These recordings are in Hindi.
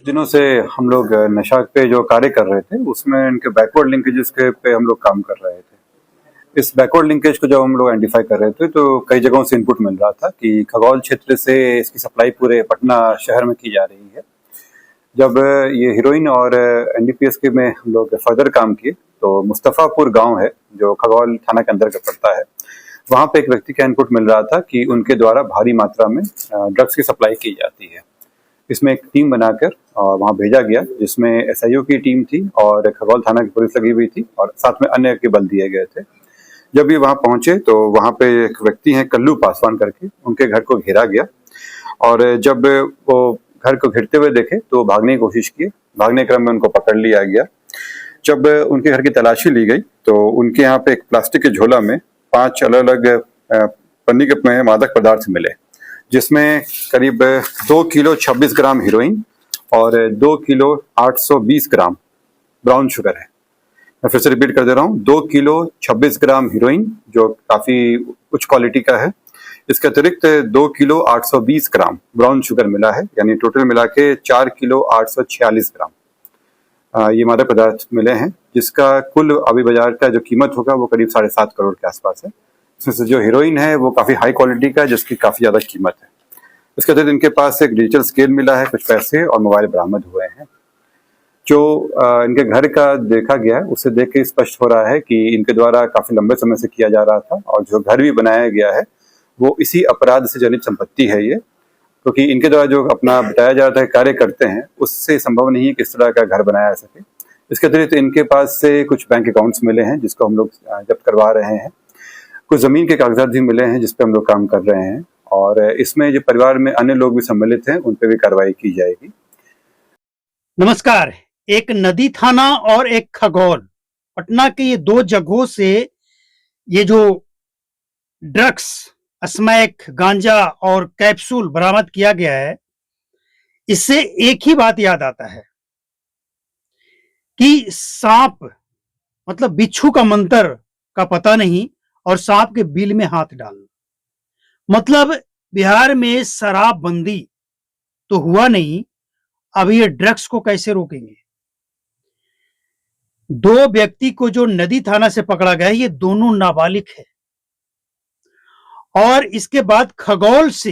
दिनों से हम लोग नशा पे जो कार्य कर रहे थे उसमें इनके बैकवर्ड लिंकेजेस के पे हम लोग काम कर रहे थे। इस बैकवर्ड लिंकेज को जब हम लोग आइडेंटिफाई कर रहे थे तो कई जगहों से इनपुट मिल रहा था कि खगौल क्षेत्र से इसकी सप्लाई पूरे पटना शहर में की जा रही है। जब ये हीरोइन और एनडीपीएस के में हम लोग फर्दर काम किए तो मुस्तफापुर गांव है जो खगौल थाना के अंदर पड़ता है, वहां पे एक व्यक्ति का इनपुट मिल रहा था कि उनके द्वारा भारी मात्रा में ड्रग्स की सप्लाई की जाती है। इसमें एक टीम बनाकर वहां भेजा गया जिसमें एसआईओ की टीम थी और खगौल थाना की पुलिस लगी हुई थी और साथ में अन्य के बल दिए गए थे। जब ये वहां पहुंचे तो वहां पे एक व्यक्ति हैं कल्लू पासवान करके, उनके घर को घेरा गया और जब वो घर को घेरते हुए देखे तो भागने की कोशिश की। भागने क्रम में उनको पकड़ लिया गया। जब उनके घर की तलाशी ली गई तो उनके यहाँ पे एक प्लास्टिक के झोला में 5 अलग अलग पन्नी के मादक पदार्थ मिले, जिसमें करीब 2 किलो 26 ग्राम हीरोइन और 2 किलो 820 ग्राम ब्राउन शुगर है। मैं फिर से रिपीट कर दे रहा हूँ, 2 किलो 26 ग्राम हीरोइन जो काफी उच्च क्वालिटी का है, इसके अतिरिक्त 2 किलो 820 ग्राम ब्राउन शुगर मिला है, यानी टोटल मिला के 4 किलो 846 ग्राम ये मादक पदार्थ मिले हैं, जिसका कुल अभी बाजार का जो कीमत होगा वो करीब 7.5 करोड़ के आसपास है। इसमें से जो हीरोइन है वो काफी हाई क्वालिटी का है जिसकी काफी ज्यादा कीमत है। इसके अतिरिक्त इनके पास एक डिजिटल स्केल मिला है, कुछ पैसे और मोबाइल बरामद हुए हैं। जो इनके घर का देखा गया है उससे देख के स्पष्ट हो रहा है कि इनके द्वारा काफी लंबे समय से किया जा रहा था और जो घर भी बनाया गया है वो इसी अपराध से जनित संपत्ति है ये, क्योंकि इनके द्वारा जो अपना बताया जा रहा है कार्य करते हैं उससे संभव नहीं है कि इस तरह का घर बनाया जा सके। इसके अतिरिक्त इनके पास से कुछ बैंक अकाउंट्स मिले हैं जिसको हम लोग जब्त करवा रहे हैं। कुछ जमीन के कागजात भी मिले हैं जिसपे हम लोग काम कर रहे हैं और इसमें जो परिवार में अन्य लोग भी सम्मिलित हैं उन पे भी कार्रवाई की जाएगी। नमस्कार। एक नदी थाना और एक खगौल, पटना के ये 2 जगहों से ये जो ड्रग्स, स्मैक, गांजा और कैप्सूल बरामद किया गया है, इससे एक ही बात याद आता है कि सांप मतलब बिच्छू का मंत्र का पता नहीं और सांप के बिल में हाथ डालना। मतलब बिहार में शराबबंदी तो हुआ नहीं, अब ये ड्रग्स को कैसे रोकेंगे। 2 व्यक्ति को जो नदी थाना से पकड़ा गया है ये दोनों नाबालिग है और इसके बाद खगौल से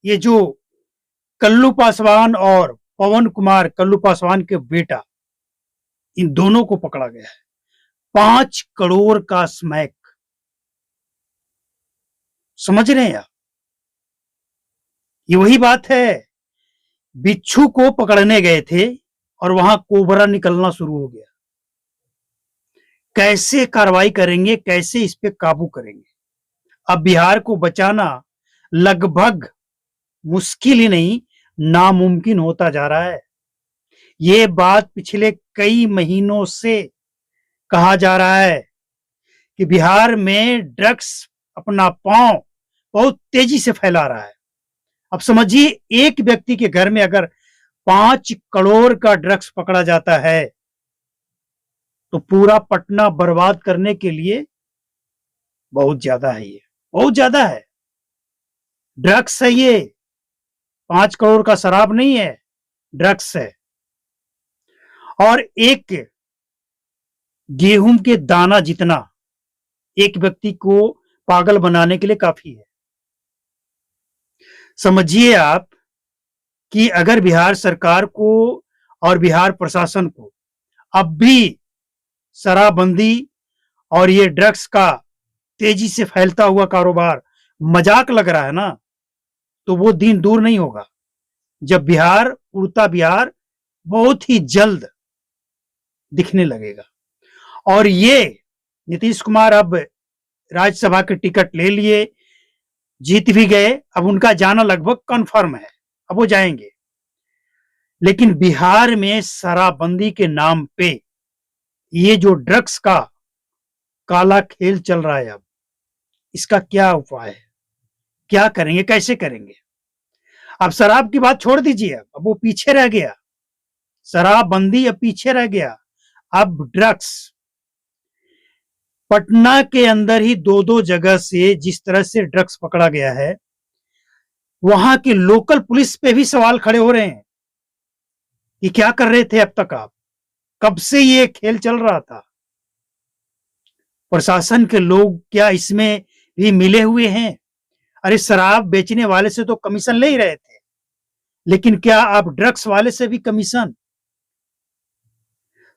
ये जो कल्लू पासवान और पवन कुमार कल्लू पासवान के बेटा, इन दोनों को पकड़ा गया है। 5 करोड़ का स्मैक, समझ रहे हैं आप? ये वही बात है, बिच्छू को पकड़ने गए थे और वहां कोबरा निकलना शुरू हो गया। कैसे कार्रवाई करेंगे, कैसे इस पे काबू करेंगे? अब बिहार को बचाना लगभग मुश्किल ही नहीं, नामुमकिन होता जा रहा है। ये बात पिछले कई महीनों से कहा जा रहा है कि बिहार में ड्रग्स अपना पांव बहुत तेजी से फैला रहा है। अब समझिए, एक व्यक्ति के घर में अगर 5 करोड़ का ड्रग्स पकड़ा जाता है तो पूरा पटना बर्बाद करने के लिए बहुत ज्यादा है, ये बहुत ज्यादा है। ड्रग्स है ये, 5 करोड़ का शराब नहीं है, ड्रग्स है। और एक गेहूं के दाना जितना एक व्यक्ति को पागल बनाने के लिए काफी है। समझिए आप कि अगर बिहार सरकार को और बिहार प्रशासन को अब भी शराबबंदी और ये ड्रग्स का तेजी से फैलता हुआ कारोबार मजाक लग रहा है ना, तो वो दिन दूर नहीं होगा जब बिहार, उड़ता बिहार बहुत ही जल्द दिखने लगेगा। और ये नीतीश कुमार अब राज्यसभा के टिकट ले लिए, जीत भी गए, अब उनका जाना लगभग कन्फर्म है, अब वो जाएंगे। लेकिन बिहार में शराबबंदी के नाम पे ये जो ड्रग्स का काला खेल चल रहा है, अब इसका क्या उपाय है, क्या करेंगे, कैसे करेंगे? अब शराब की बात छोड़ दीजिए, अब वो पीछे रह गया, शराबबंदी अब पीछे रह गया, अब ड्रग्स। पटना के अंदर ही 2-2 जगह से जिस तरह से ड्रग्स पकड़ा गया है, वहां की लोकल पुलिस पे भी सवाल खड़े हो रहे हैं कि क्या कर रहे थे अब तक आप? कब से ये खेल चल रहा था? प्रशासन के लोग क्या इसमें भी मिले हुए हैं? अरे शराब बेचने वाले से तो कमीशन ले ही रहे थे, लेकिन क्या आप ड्रग्स वाले से भी कमीशन?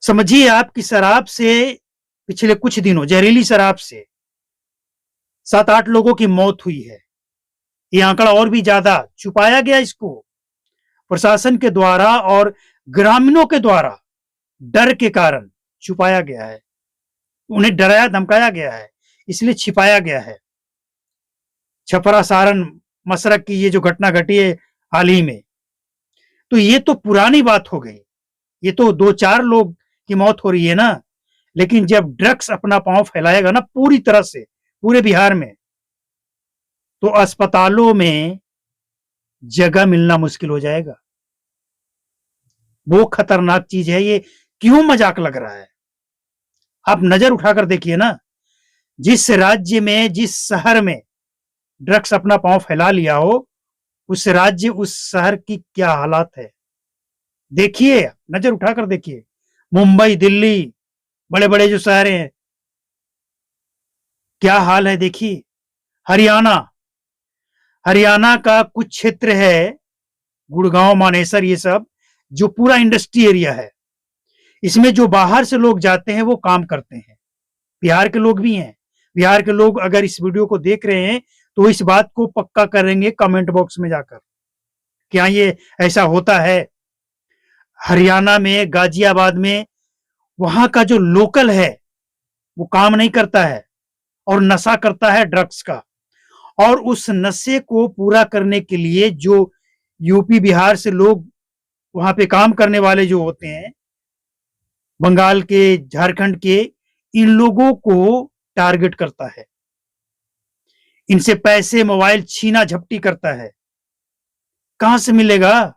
समझिए आप कि शराब से पिछले कुछ दिनों जहरीली शराब से 7-8 लोगों की मौत हुई है। ये आंकड़ा और भी ज्यादा छुपाया गया इसको प्रशासन के द्वारा और ग्रामीणों के द्वारा डर के कारण छुपाया गया है। उन्हें डराया धमकाया गया है, इसलिए छिपाया गया है। छपरा सारण मसरक की ये जो घटना घटी है हाल ही में, तो ये तो पुरानी बात हो गई। ये तो 2-4 लोग की मौत हो रही है ना, लेकिन जब ड्रग्स अपना पांव फैलाएगा ना पूरी तरह से पूरे बिहार में, तो अस्पतालों में जगह मिलना मुश्किल हो जाएगा। वो खतरनाक चीज है ये। क्यों मजाक लग रहा है? आप नजर उठाकर देखिए ना, जिस राज्य में जिस शहर में ड्रग्स अपना पांव फैला लिया हो, उस राज्य उस शहर की क्या हालात है देखिए। नजर उठाकर देखिए, मुंबई दिल्ली बड़े बड़े जो शहर हैं क्या हाल है देखिए। हरियाणा हरियाणा का कुछ क्षेत्र है, गुड़गांव मानेसर ये सब, जो पूरा इंडस्ट्री एरिया है। इसमें जो बाहर से लोग जाते हैं वो काम करते हैं, बिहार के लोग भी हैं। बिहार के लोग अगर इस वीडियो को देख रहे हैं तो इस बात को पक्का करेंगे कमेंट बॉक्स में जाकर, क्या ये ऐसा होता है? हरियाणा में गाजियाबाद में वहां का जो लोकल है वो काम नहीं करता है और नशा करता है ड्रग्स का, और उस नशे को पूरा करने के लिए जो यूपी बिहार से लोग वहां पे काम करने वाले जो होते हैं, बंगाल के झारखंड के, इन लोगों को टारगेट करता है, इनसे पैसे मोबाइल छीना झपटी करता है। कहां से मिलेगा?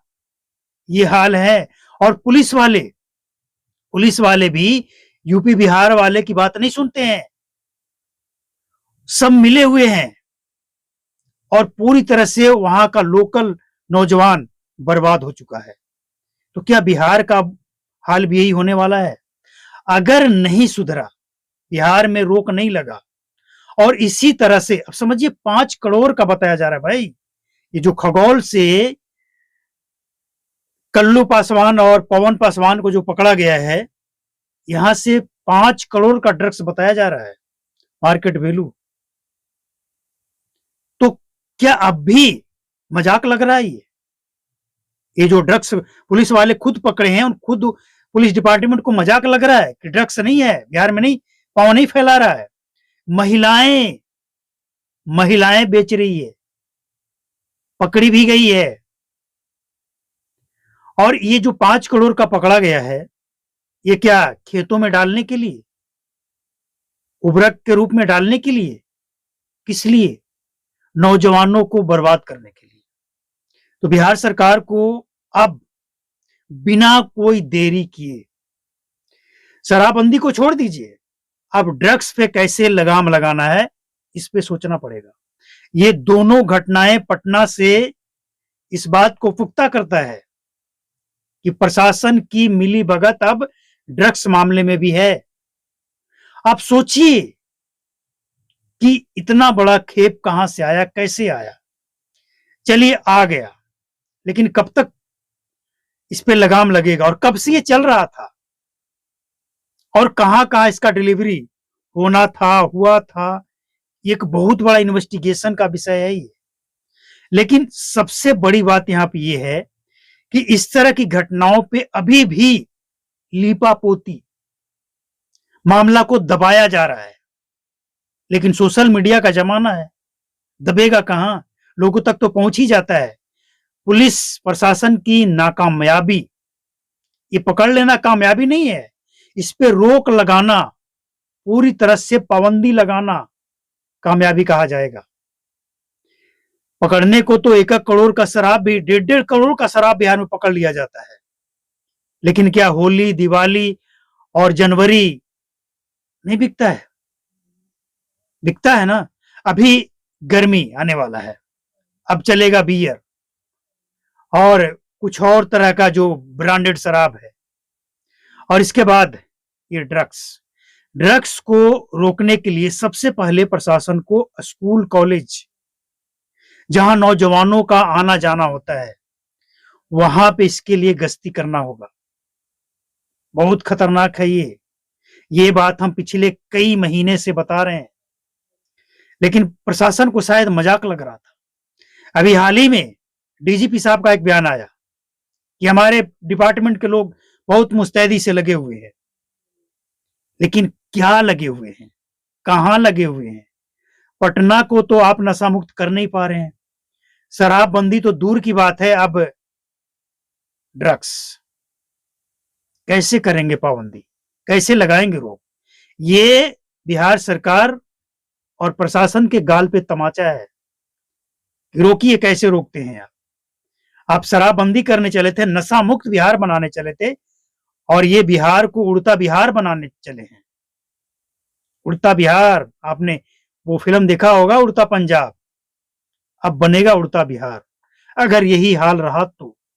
ये हाल है। और पुलिस वाले भी यूपी बिहार वाले की बात नहीं सुनते हैं, सब मिले हुए हैं और पूरी तरह से वहां का लोकल नौजवान बर्बाद हो चुका है। तो क्या बिहार का हाल भी यही होने वाला है? अगर नहीं सुधरा, बिहार में रोक नहीं लगा, और इसी तरह से अब समझिए 5 करोड़ का बताया जा रहा है भाई। ये जो खगौल से कल्लू पासवान और पवन पासवान को जो पकड़ा गया है, यहां से 5 करोड़ का ड्रग्स बताया जा रहा है मार्केट वैल्यू। तो क्या अब भी मजाक लग रहा है ये जो ड्रग्स पुलिस वाले खुद पकड़े हैं, उन खुद पुलिस डिपार्टमेंट को मजाक लग रहा है कि ड्रग्स नहीं है बिहार में, नहीं पांव नहीं फैला रहा है। महिलाएं बेच रही है, पकड़ी भी गई है। और ये जो 5 करोड़ का पकड़ा गया है, ये क्या खेतों में डालने के लिए, उर्वरक के रूप में डालने के लिए, किस लिए? नौजवानों को बर्बाद करने के लिए। तो बिहार सरकार को अब बिना कोई देरी किए, शराबबंदी को छोड़ दीजिए, अब ड्रग्स पे कैसे लगाम लगाना है इस पे सोचना पड़ेगा। ये दोनों घटनाएं पटना से इस बात को पुख्ता करता है कि प्रशासन की मिलीभगत अब ड्रग्स मामले में भी है। आप सोचिए कि इतना बड़ा खेप कहां से आया, कैसे आया? चलिए आ गया, लेकिन कब तक इस पे लगाम लगेगा और कब से ये चल रहा था और कहां कहां इसका डिलीवरी होना था, हुआ था? एक बहुत बड़ा इन्वेस्टिगेशन का विषय है ये। लेकिन सबसे बड़ी बात यहां पे ये है कि इस तरह की घटनाओं पे अभी भी लीपापोती, मामला को दबाया जा रहा है। लेकिन सोशल मीडिया का जमाना है, दबेगा कहां? लोगों तक तो पहुंच ही जाता है। पुलिस प्रशासन की नाकामयाबी, ये पकड़ लेना कामयाबी नहीं है, इस पे रोक लगाना, पूरी तरह से पाबंदी लगाना कामयाबी कहा जाएगा। पकड़ने को तो 1-1 करोड़ का शराब भी, 1.5 करोड़ का शराब बिहार में पकड़ लिया जाता है, लेकिन क्या होली, दिवाली और जनवरी नहीं बिकता है? बिकता है ना। अभी गर्मी आने वाला है, अब चलेगा बियर, और कुछ और तरह का जो ब्रांडेड शराब है, और इसके बाद ये ड्रग्स को रोकने के लिए सबसे पहले प्रशासन को स्कूल कॉलेज जहां नौजवानों का आना जाना होता है वहां पे इसके लिए गश्ती करना होगा। बहुत खतरनाक है ये बात हम पिछले कई महीने से बता रहे हैं, लेकिन प्रशासन को शायद मजाक लग रहा था। अभी हाल ही में डीजीपी साहब का एक बयान आया कि हमारे डिपार्टमेंट के लोग बहुत मुस्तैदी से लगे हुए हैं, लेकिन क्या लगे हुए हैं, कहां लगे हुए हैं? पटना को तो आप नशा मुक्त कर नहीं पा रहे हैं, शराबबंदी तो दूर की बात है, अब ड्रग्स कैसे करेंगे पाबंदी, कैसे लगाएंगे रोक? ये बिहार सरकार और प्रशासन के गाल पे तमाचा है। रोकिए, कैसे रोकते हैं आप शराबबंदी करने चले थे, नशा मुक्त बिहार बनाने चले थे, और ये बिहार को उड़ता बिहार बनाने चले हैं। उड़ता बिहार, आपने वो फिल्म देखा होगा उड़ता पंजाब, अब बनेगा उड़ता बिहार। अगर यही हाल रहा तो